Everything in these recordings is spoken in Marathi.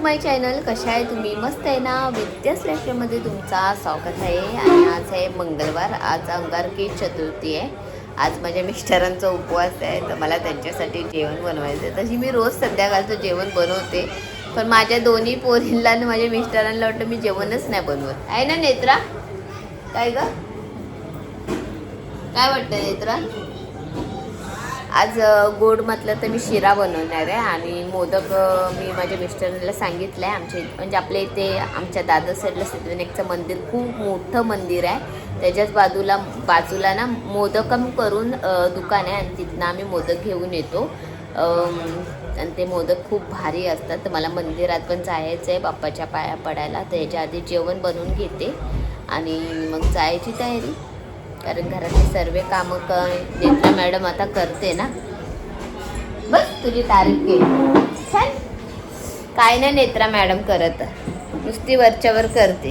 माय चॅनल. कशा आहे तुम्ही? मस्त आहे ना? विद्यास रेशमध्ये तुमचा स्वागत आहे. आणि आज आहे मंगळवार. आज अंगारकी चतुर्थी आहे. आज माझ्या मिस्टरांचा उपवास आहे, तर मला त्यांच्यासाठी जेवण बनवायचं आहे. तशी मी रोज संध्याकाळचं जेवण बनवते, पण माझ्या दोन्ही पोरींना आणि माझ्या मिस्टरांना वाटतं मी जेवणच नाही बनवत. आहे ना नेत्रा? काय ग, काय वाटतं नेत्रा? आज गोड म्हटलं तर मी शिरा बनवणार आहे आणि मोदक मी माझ्या मिस्टरांना सांगितलं आहे. आमच्या म्हणजे आपल्या इथे आमच्या दादर साईडला सिद्धविनायकचं मंदिर खूप मोठं मंदिर आहे. त्याच्याच बाजूला ना मोदकम करून दुकान आहे आणि तिथनं आम्ही मोदक घेऊन येतो. आणि ते मोदक खूप भारी असतात. तर मला मंदिरात पण जायचं आहे बाप्पाच्या पाया पडायला. तर याच्या आधी जेवण बनवून घेते आणि मग जायची तयारी, कारण घरातले सर्व कामं नेत्रा मॅडम आता करते ना. बस तुझी तारीफ केली छान. काय नाही नेत्रा मॅडम करत, नुसती वरच्यावर करते.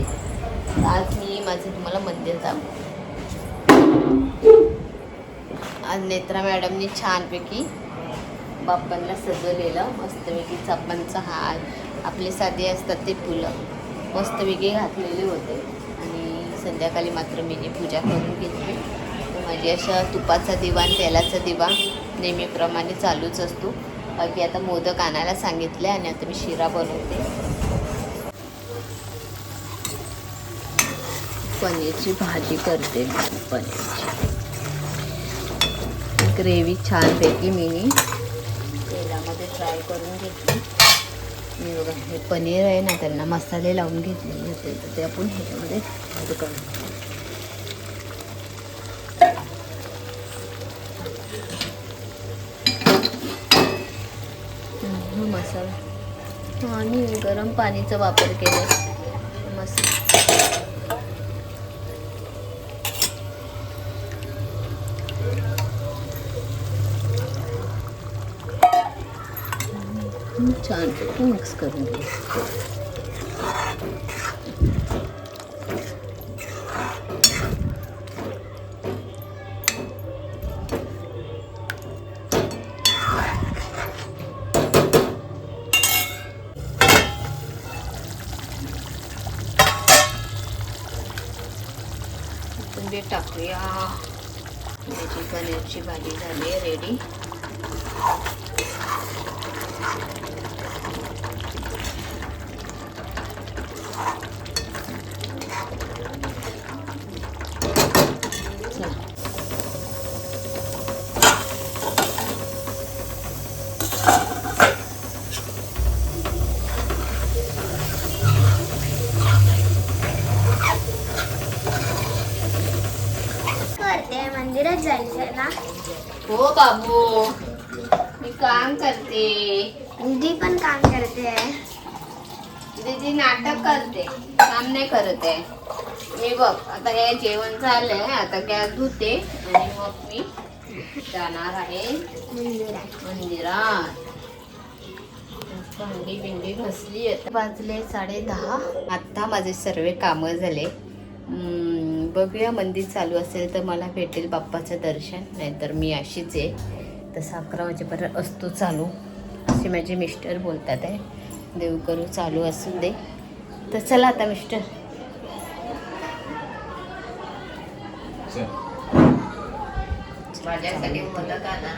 आज मी माझं तुम्हाला मंदिर दाखवू. आज नेत्रा मॅडमनी छानपैकी बाप्पांना सजवलेलं मस्तपैकी चापांचा हार, आपले साधे असतात ते फुलं मस्तपैकी घातलेले होते. आणि संध्याकाळी मात्र मी जी पूजा करून घेतली. माझी अशा तुपाचा दिवा आणि तेलाचा दिवा नेहमीप्रमाणे चालूच असतो. बाकी आता मोदक आणायला सांगितले आणि आता मी शिरा बनवते. पनीरची भाजी करते. पनीरची ग्रेव्ही छानपैकी मी तेलामध्ये फ्राय करून घेतली. मी बघा हे पनीर आहे ना, त्यांना मसाले लावून घेतलेले होते, तर ते आपण ह्याच्यामध्ये ॲड करू. मसाला आणि गरम पाणीचा वापर केला. मस्त छानपैकी मिक्स करून घ्या. कोथिंबीर टाकूया. त्याची पनीरची भाजी झाली आहे रेडी. मंदिरात जायचंय ना? हो बाबू, मी काम करते. दीदी पण काम करते. दीदी नाटक करते, काम नाही करत आहे. मी बघ आता हे जेवण झालंय, आता गॅस धुते आणि मग मी जाणार आहे मंदिरात. भांडी बिंडी घसली. वाजले 10:30. आत्ता माझे सर्व कामं झाले. बघूया मंदिर चालू असेल तर मला भेटेल बाप्पाचं दर्शन, नाहीतर मी अशीच आहे. तसं 11 वाजेपर्यंत असतो चालू, असे माझे मिस्टर बोलतात आहे. देव करू चालू असू दे. तर चला आता मिस्टर. माझ्यासाठी मोदक आला.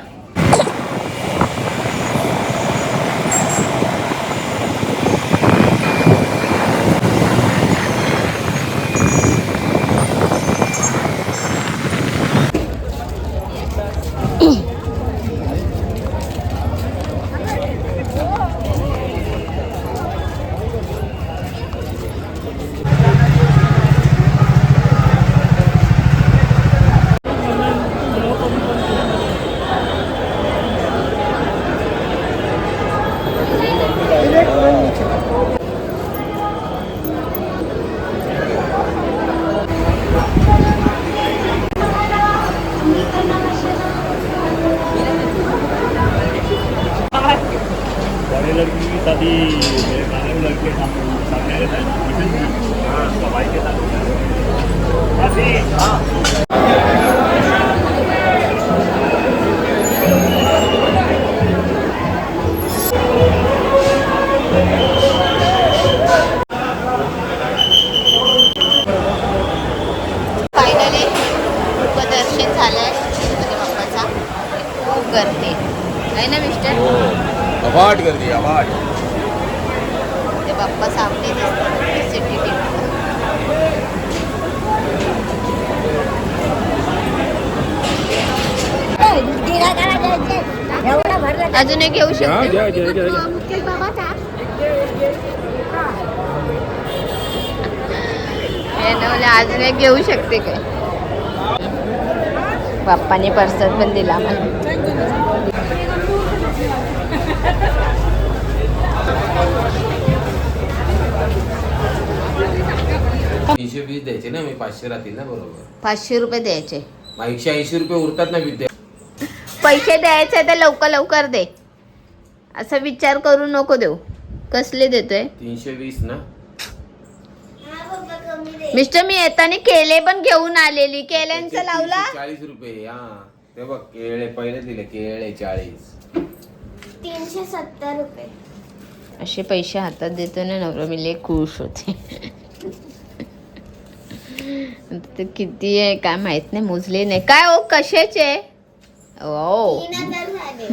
लड़की की शादी मेरे खाने में लड़के सामने रहता है हाँ भाई के साथ हाँ अवाट गर्दी अवाट. ते बाप्पा सामने दिसतात सिटी टीव्ही. अजून एक घेऊ शकते. घ्या घ्या घ्या घ्या. अजून एक घेऊ शकते काय. बाप्पाने पर्सन पण दिला मला. 320 द्यायचे ना, मी 500 राहतील ना बरोबर. 500 रुपये द्यायचे. 180 रुपये उरतात ना विद्या. पैसे द्यायचे तर लवकर लवकर दे. असा विचार करू नको देऊ. कसले देतोय 320 ना. मिस्टर मी येताना केले पण घेऊन आलेली. केल्यांचं लावला 40 रुपये. हा ते बघ केळे पहिले दिले केळे 40. 370 रुपये. असे पैसे हातात देतो ना नवरा, मी लय खुश होते. ते किती आहे काय माहित नाही, मोजले नाही. काय हो कशाचे? ओ 3000 झाले.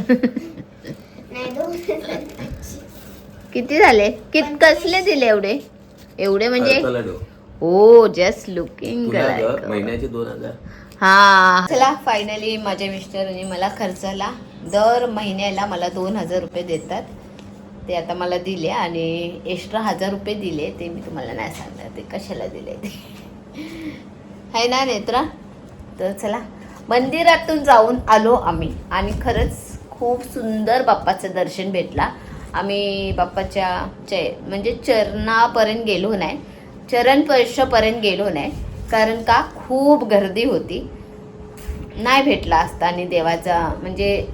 नाही 2000. किती झाले? कसले दिले एवढे? एवढे म्हणजे कलडो. ओ जस्ट लुकिंग तुला दर महिन्याचे 2000. हा चला फायनली माझ्या मिस्टरने मला खर्चाला दर महिन्याला मला 2000 रुपये देतात. ते आता मला दिले आणि एक्स्ट्रा 1000 रुपये दिले. ते मी तुम्हाला नाही सांगणार ते कशाला दिले ते. आहे ना नेत्रा. तर चला मंदिरातून जाऊन आलो आम्ही आणि खरंच खूप सुंदर बाप्पाचं दर्शन भेटला. आम्ही बाप्पाच्या म्हणजे चरणापर्यंत गेलो नाही, चरणस्पर्शपर्यंत गेलो नाही, कारण का खूप गर्दी होती. नाही भेटला असता आणि देवाचा म्हणजे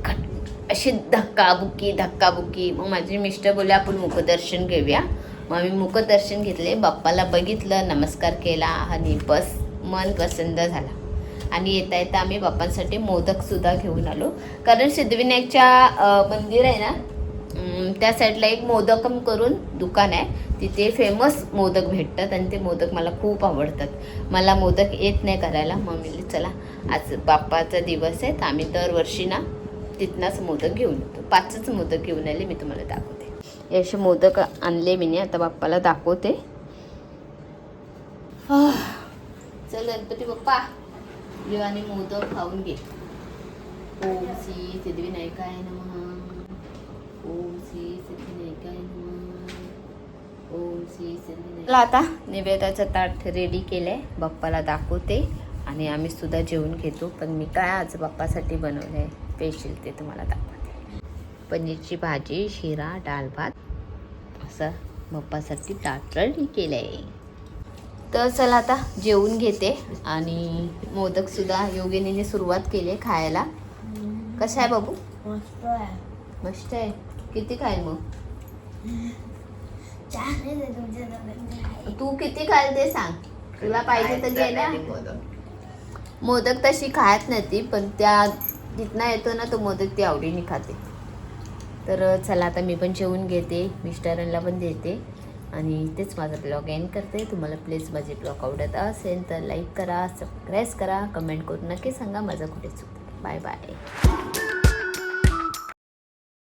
अशी धक्काबुक्की. मग माझे मिस्टर बोलले आपण मुखदर्शन घेऊया. मग आम्ही मुखदर्शन घेतले, बाप्पाला बघितलं, नमस्कार केला आणि बस मन पसंत झाला. आणि येता येता आम्ही बाप्पांसाठी मोदकसुद्धा घेऊन आलो, कारण सिद्धिविनायकच्या मंदिर आहे ना त्या साईडला एक मोदकम करून दुकान आहे. तिथे फेमस मोदक भेटतात आणि ते मोदक मला खूप आवडतात. मला मोदक येत नाही करायला. मग मी चला आज बाप्पाचा दिवस आहे तर आम्ही दरवर्षी ना तिथनंच मोदक घेऊन येतो. 5च मोदक घेऊन आले, मी तुम्हाला दाखवते. हे असे मोदक आणले मी, आता बाप्पाला दाखवते. चल गणपती बाप्पा जेव आणि मोदक खाऊन घे. ओम श्री सिद्धिविनायकाय नमः. ओम श्री सिद्धिविनायकाय नमः. ओम श्री सिद्धिविनायक. आता नैवेद्याचं ताट रेडी केलंय, बाप्पाला दाखवते आणि आम्ही सुद्धा जेवून घेतो. पण मी काय आज बाप्पासाठी बनवलंय स्पेशल ते तुम्हाला दाखवते. पनीरची भाजी, शिरा, डाळ भात असं बाप्पासाठी ताट रेडी केलंय. तर चला आता जेवून घेते आणि मोदकसुद्धा योगिनीने सुरुवात केली खायला. कसं आहे बाबू? मस्त आहे. किती खाईल मग? तू किती खाईल ते सांग. तुला पाहिजे तर घे ना. मोदक तशी खात नाही ती, पण त्या जिथनं येतो ना तो मोदक ती आवडीने खाते. तर चला आता मी पण जेवून घेते, मिस्टरांना पण देते आणि तेच माझा ब्लॉग एंड करते. तुम्हाला प्लीज माझे ब्लॉग आवडत असेल तर लाईक करा, सबस्क्राईब करा, कमेंट करून नक्की सांगा माझं कुठे चुकतं. Bye bye.